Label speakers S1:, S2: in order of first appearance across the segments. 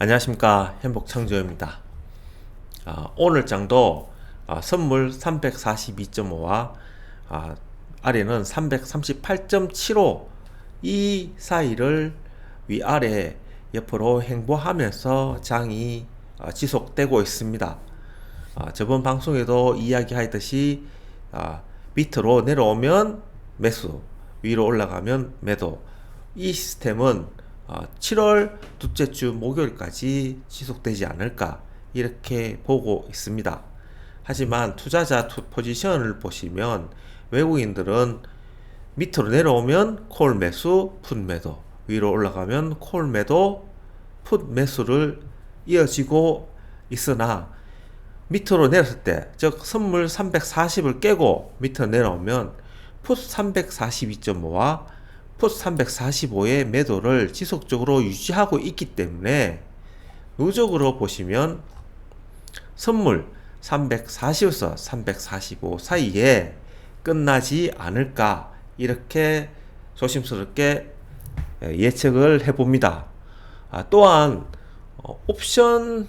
S1: 안녕하십니까, 행복창조입니다. 오늘 장도 선물 342.5와 아래는 338.75 이 사이를 위아래 옆으로 횡보하면서 장이 지속되고 있습니다. 저번 방송에도 이야기하였듯이 밑으로 내려오면 매수, 위로 올라가면 매도, 이 시스템은 7월 둘째 주 목요일까지 지속되지 않을까 이렇게 보고 있습니다. 하지만 투자자 포지션을 보시면 외국인들은 밑으로 내려오면 콜 매수, 풋 매도, 위로 올라가면 콜 매도, 풋 매수를 이어지고 있으나 밑으로 내렸을 때, 즉 선물 340을 깨고 밑으로 내려오면 풋 342.5와 풋 345의 매도를 지속적으로 유지하고 있기 때문에 누적으로 보시면 선물 340에서 345 사이에 끝나지 않을까 이렇게 조심스럽게 예측을 해봅니다. 또한 옵션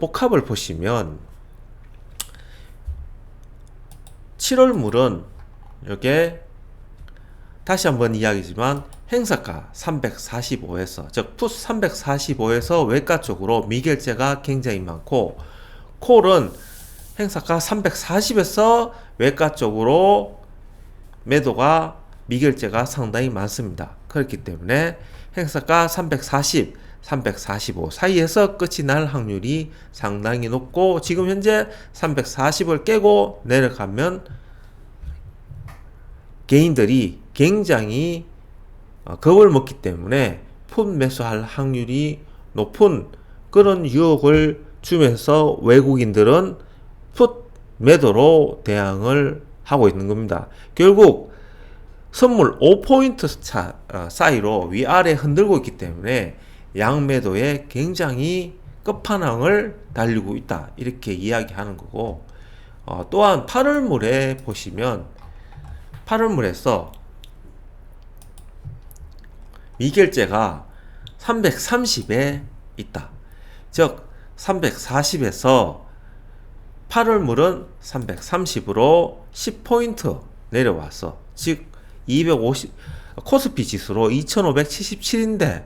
S1: 복합을 보시면 7월물은 이게 다시 한번 이야기지만 행사가 345에서 즉 풋 345에서 외가 쪽으로 미결제가 굉장히 많고, 콜은 행사가 340에서 외가 쪽으로 매도가 미결제가 상당히 많습니다. 그렇기 때문에 행사가 340, 345 사이에서 끝이 날 확률이 상당히 높고, 지금 현재 340을 깨고 내려가면 개인들이 굉장히 겁을 먹기 때문에 풋 매수할 확률이 높은 그런 유혹을 주면서 외국인들은 풋 매도로 대응을 하고 있는 겁니다. 결국 선물 5포인트 차 사이로 위아래 흔들고 있기 때문에 양매도에 굉장히 끝판왕을 달리고 있다 이렇게 이야기하는 거고, 또한 8월물에 보시면 8월물에서 미결제가 330에 있다. 즉 340에서 8월물은 330으로 10포인트 내려와서, 즉 250 코스피 지수로 2577인데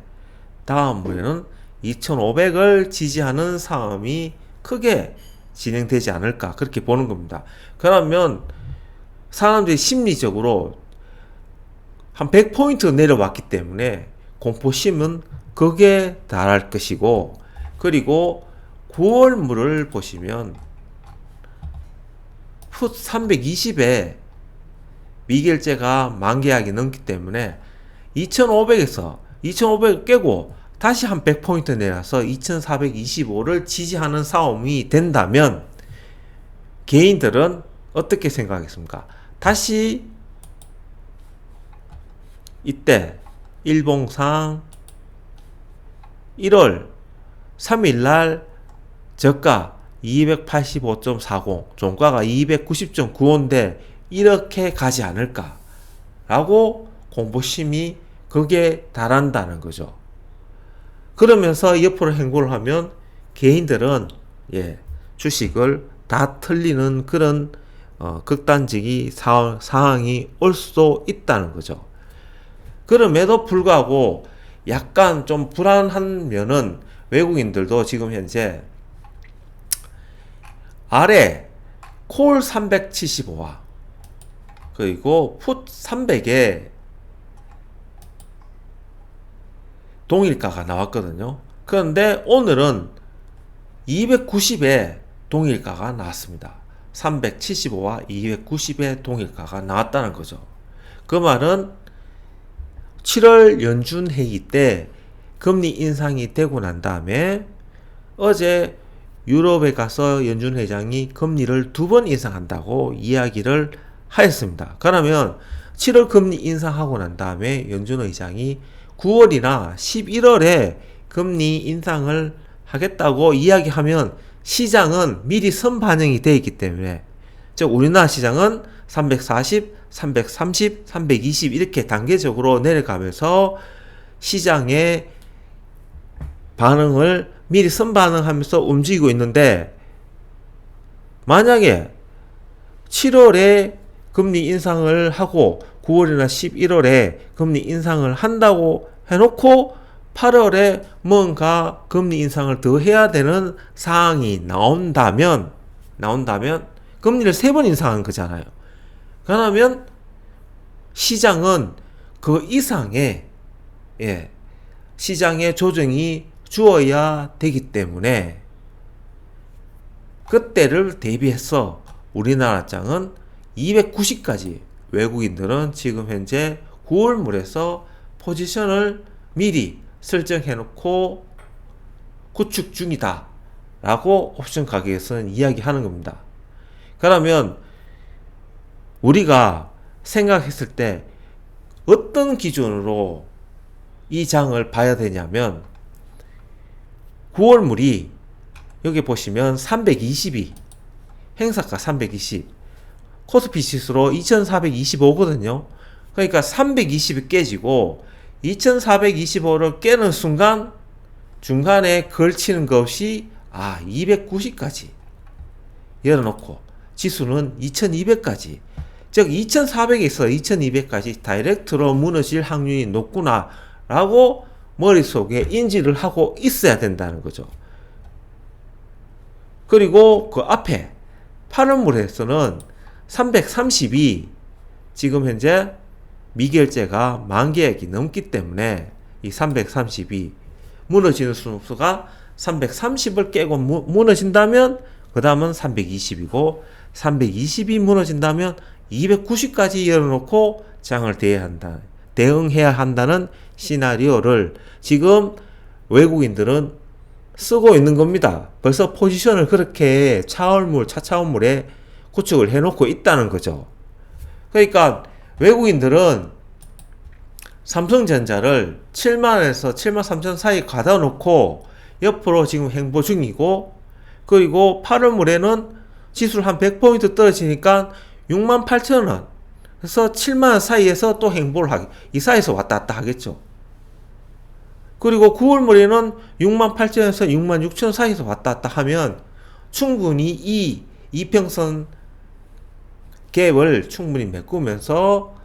S1: 다음 물에는 2500을 지지하는 싸움이 크게 진행되지 않을까 그렇게 보는 겁니다. 그러면 사람들이 심리적으로 한 100포인트 내려왔기 때문에 공포심은 극에 달할 것이고, 그리고 9월물을 보시면 풋 320에 미결제가 만계약이 넘기 때문에 2500에서 2500을 깨고 다시 한 100포인트 내려서 2425를 지지하는 싸움이 된다면 개인들은 어떻게 생각하겠습니까? 다시 이때 일봉상 1월 3일날 저가 285.40, 종가가 290.95인데 이렇게 가지 않을까 라고 공포심이 극에 달한다는 거죠. 그러면서 옆으로 행보를 하면 개인들은 주식을 다 틀리는 그런 극단적인 상황이 올 수도 있다는 거죠. 그럼에도 불구하고 약간 좀 불안한 면은 외국인들도 지금 현재 아래 콜 375와 그리고 풋 300에 동일가가 나왔거든요. 그런데 오늘은 290에 동일가가 나왔습니다. 375와 290의 동일가가 나왔다는 거죠. 그 말은 7월 연준 회의 때 금리 인상이 되고 난 다음에 어제 유럽에 가서 연준 회장이 금리를 2번 인상한다고 이야기를 하였습니다. 그러면 7월 금리 인상하고 난 다음에 연준 의장이 9월이나 11월에 금리 인상을 하겠다고 이야기하면 시장은 미리 선반영이 되어 있기 때문에, 즉 우리나라 시장은 340, 330, 320 이렇게 단계적으로 내려가면서 시장의 반응을 미리 선반응하면서 움직이고 있는데, 만약에 7월에 금리 인상을 하고 9월이나 11월에 금리 인상을 한다고 해놓고 8월에 뭔가 금리 인상을 더 해야 되는 상황이 나온다면 금리를 3번 인상한 거잖아요. 그러면 시장은 그 이상의 시장의 조정이 주어야 되기 때문에 그때를 대비해서 우리나라 장은 290까지 외국인들은 지금 현재 9월물에서 포지션을 미리 설정해 놓고 구축 중이다 라고 옵션 가격에서는 이야기하는 겁니다. 그러면 우리가 생각했을 때 어떤 기준으로 이 장을 봐야 되냐면, 9월물이 여기 보시면 322, 행사가 320, 코스피 지수로 2425거든요. 그러니까 320이 깨지고 2425를 깨는 순간 중간에 걸치는 것 없이 290까지 열어놓고 지수는 2200까지, 즉 2400에서 2200까지 다이렉트로 무너질 확률이 높구나 라고 머릿속에 인지를 하고 있어야 된다는 거죠. 그리고 그 앞에 파란물에서는 330이 지금 현재 미결제가 만계액이 넘기 때문에 이 330이 무너지는 수가 330을 깨고 무너진다면 그 다음은 320이고, 320이 무너진다면 290까지 열어놓고 장을 대응해야 한다는 시나리오를 지금 외국인들은 쓰고 있는 겁니다. 벌써 포지션을 그렇게 차차원물에 구축을 해놓고 있다는 거죠. 그러니까 외국인들은 삼성전자를 7만에서 7만 3천 사이 가다 놓고 옆으로 지금 행보 중이고, 그리고 8월물에는 지수를 한 100포인트 떨어지니까 6만 8천 원, 그래서 7만 사이에서 또 행보를 이 사이에서 왔다 갔다 하겠죠. 그리고 9월물에는 6만 8천에서 6만 6천 사이에서 왔다 갔다 하면 충분히 이 이평선 갭을 충분히 메꾸면서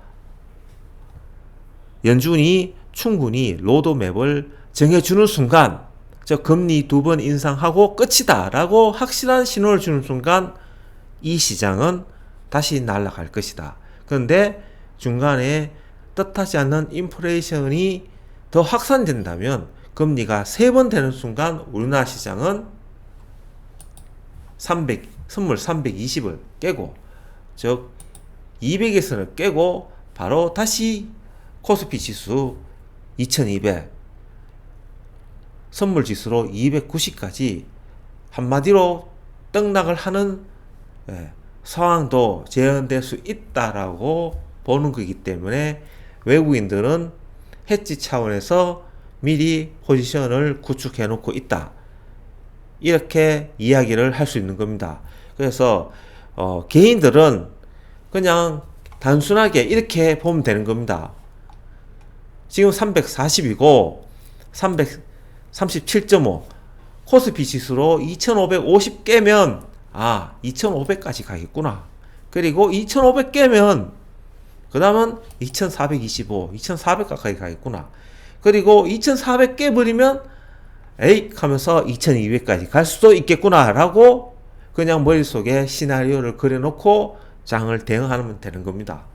S1: 연준이 충분히 로드맵을 정해주는 순간, 즉 금리 2번 인상하고 끝이다 라고 확실한 신호를 주는 순간 이 시장은 다시 날아갈 것이다. 그런데 중간에 뜻하지 않는 인플레이션이 더 확산된다면 금리가 3번 되는 순간 우리나라 시장은 선물 320을 깨고, 즉 200에서는 깨고 바로 다시 코스피 지수 2200, 선물 지수로 290까지 한마디로 떡락을 하는 상황도 재현될 수 있다라고 보는 거기 때문에 외국인들은 해지 차원에서 미리 포지션을 구축해 놓고 있다, 이렇게 이야기를 할 수 있는 겁니다. 그래서 개인들은 그냥 단순하게 이렇게 보면 되는 겁니다. 지금 340이고 337.5 코스피 지수로 2550 깨면 2500까지 가겠구나. 그리고 2500 깨면 그 다음은 2425, 2400 가까이 가겠구나. 그리고 2400 깨버리면 에이 하면서 2200까지 갈 수도 있겠구나 라고 그냥 머릿속에 시나리오를 그려놓고 장을 대응하면 되는 겁니다.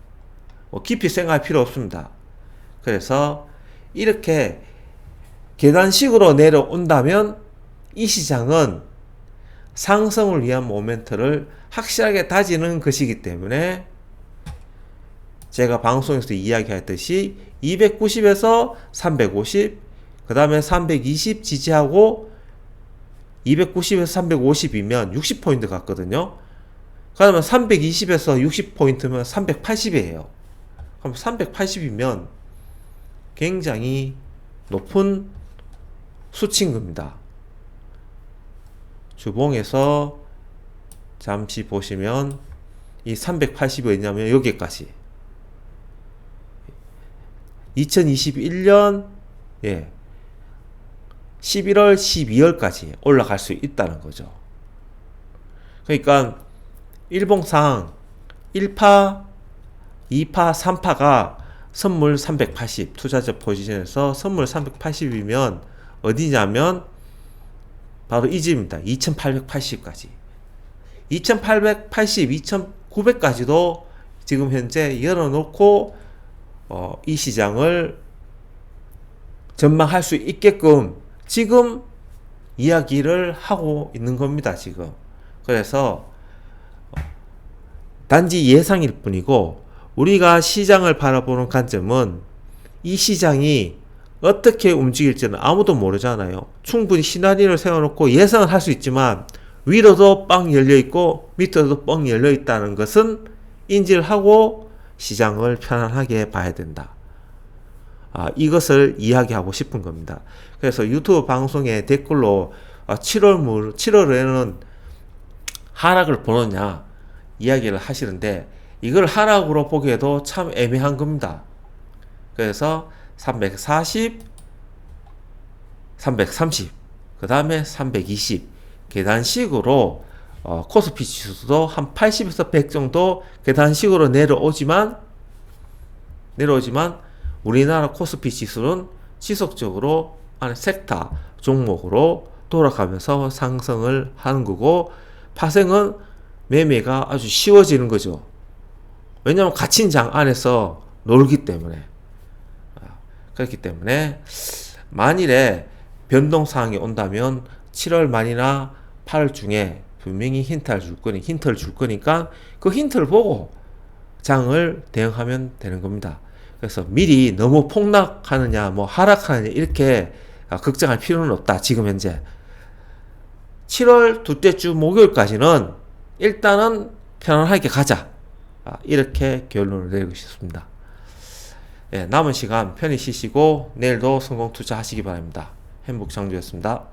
S1: 깊이 생각할 필요 없습니다. 그래서 이렇게 계단식으로 내려온다면 이 시장은 상승을 위한 모멘트를 확실하게 다지는 것이기 때문에 제가 방송에서 이야기했듯이 290에서 350, 그 다음에 320 지지하고 290에서 350이면 60포인트 같거든요. 그러면 320에서 60포인트면 380이에요. 그럼 380이면 굉장히 높은 수치인 겁니다. 주봉에서 잠시 보시면 이 380이 어디냐면 여기까지 2021년 11월, 12월까지 올라갈 수 있다는 거죠. 그러니까 일봉상 1파, 2파, 3파가 선물 380 투자자 포지션에서 선물 380이면 어디냐면 바로 이 집입니다. 2880까지 2880, 2900까지도 지금 현재 열어놓고 이 시장을 전망할 수 있게끔 지금 이야기를 하고 있는 겁니다. 지금. 그래서 단지 예상일 뿐이고 우리가 시장을 바라보는 관점은 이 시장이 어떻게 움직일지는 아무도 모르잖아요. 충분히 시나리오를 세워놓고 예상을 할 수 있지만 위로도 빵 열려있고 밑으로도 뻥 열려있다는 것은 인지를 하고 시장을 편안하게 봐야 된다. 이것을 이야기하고 싶은 겁니다. 그래서 유튜브 방송에 댓글로 7월에는 하락을 보느냐 이야기를 하시는데 이걸 하락으로 보기에도 참 애매한 겁니다. 그래서 340, 330, 그 다음에 320 계단식으로 코스피 지수도 한 80에서 100 정도 계단식으로 내려오지만 우리나라 코스피 지수는 지속적으로 섹터 종목으로 돌아가면서 상승을 하는 거고 파생은 매매가 아주 쉬워지는 거죠. 왜냐하면 갇힌 장 안에서 놀기 때문에. 그렇기 때문에 만일에 변동사항이 온다면 7월 말이나 8월 중에 분명히 힌트를 줄 거니까 그 힌트를 보고 장을 대응하면 되는 겁니다. 그래서 미리 너무 폭락하느냐 하락하느냐 이렇게 걱정할 필요는 없다. 지금 현재 7월 둘째 주 목요일까지는 일단은 편안하게 가자. 이렇게 결론을 내리고 싶습니다. 남은 시간 편히 쉬시고 내일도 성공 투자하시기 바랍니다. 행복장주였습니다.